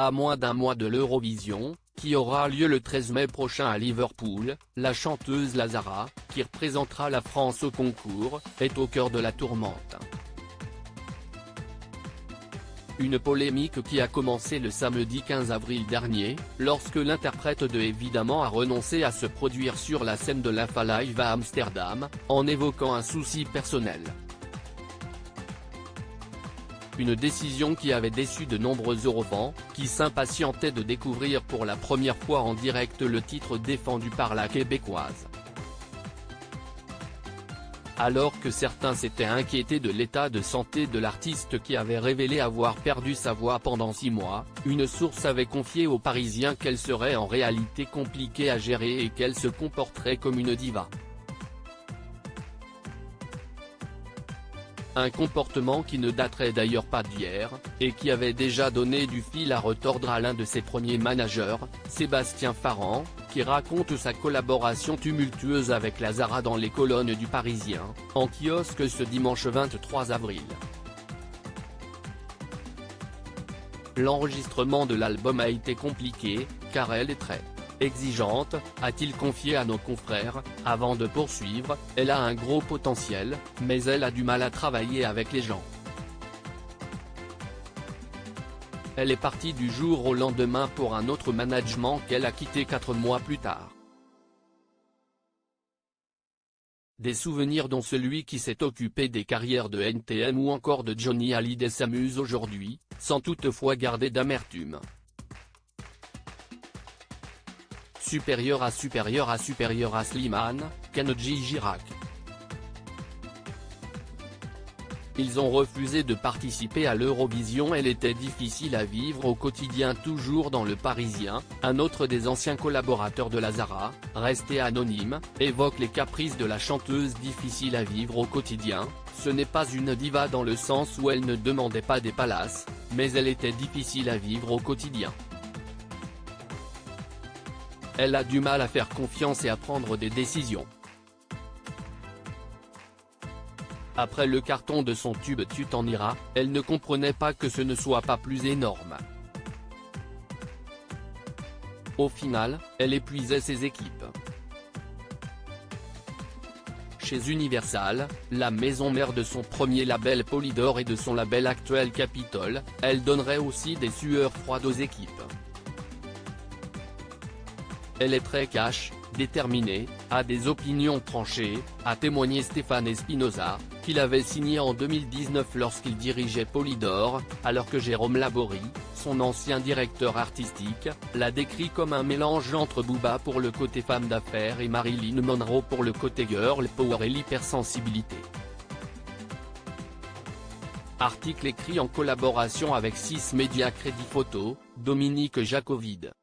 À moins d'un mois de l'Eurovision, qui aura lieu le 13 mai prochain à Liverpool, la chanteuse Lazara, qui représentera la France au concours, est au cœur de la tourmente. Une polémique qui a commencé le samedi 15 avril dernier, lorsque l'interprète de Évidemment a renoncé à se produire sur la scène de l'Infa Live à Amsterdam, en évoquant un souci personnel. Une décision qui avait déçu de nombreux Eurofans, qui s'impatientaient de découvrir pour la première fois en direct le titre défendu par la Québécoise. Alors que certains s'étaient inquiétés de l'état de santé de l'artiste qui avait révélé avoir perdu sa voix pendant 6 mois, une source avait confié aux Parisiens qu'elle serait en réalité compliquée à gérer et qu'elle se comporterait comme une diva. Un comportement qui ne daterait d'ailleurs pas d'hier, et qui avait déjà donné du fil à retordre à l'un de ses premiers managers, Sébastien Farran, qui raconte sa collaboration tumultueuse avec Lazara dans les colonnes du Parisien, en kiosque ce dimanche 23 avril. L'enregistrement de l'album a été compliqué, car elle est très exigeante, a-t-il confié à nos confrères. Avant de poursuivre, elle a un gros potentiel, mais elle a du mal à travailler avec les gens. Elle est partie du jour au lendemain pour un autre management qu'elle a quitté 4 mois plus tard. Des souvenirs dont celui qui s'est occupé des carrières de NTM ou encore de Johnny Hallyday s'amuse aujourd'hui, sans toutefois garder d'amertume. Supérieur à Slimane, Kenji Girac. Ils ont refusé de participer à l'Eurovision. Elle était difficile à vivre au quotidien. Toujours dans Le Parisien, un autre des anciens collaborateurs de Lazara, resté anonyme, évoque les caprices de la chanteuse difficile à vivre au quotidien. Ce n'est pas une diva dans le sens où elle ne demandait pas des palaces, mais elle était difficile à vivre au quotidien. Elle a du mal à faire confiance et à prendre des décisions. Après le carton de son tube Tu t'en iras, elle ne comprenait pas que ce ne soit pas plus énorme. Au final, elle épuisait ses équipes. Chez Universal, la maison mère de son premier label Polydor et de son label actuel Capitol, elle donnerait aussi des sueurs froides aux équipes. Elle est très cash, déterminée, a des opinions tranchées, a témoigné Stéphane Espinosa, qu'il avait signé en 2019 lorsqu'il dirigeait Polydor, alors que Jérôme Laborie, son ancien directeur artistique, l'a décrit comme un mélange entre Booba pour le côté femme d'affaires et Marilyn Monroe pour le côté girl power et l'hypersensibilité. Article écrit en collaboration avec 6 médias Crédit Photo, Dominique Jacovide.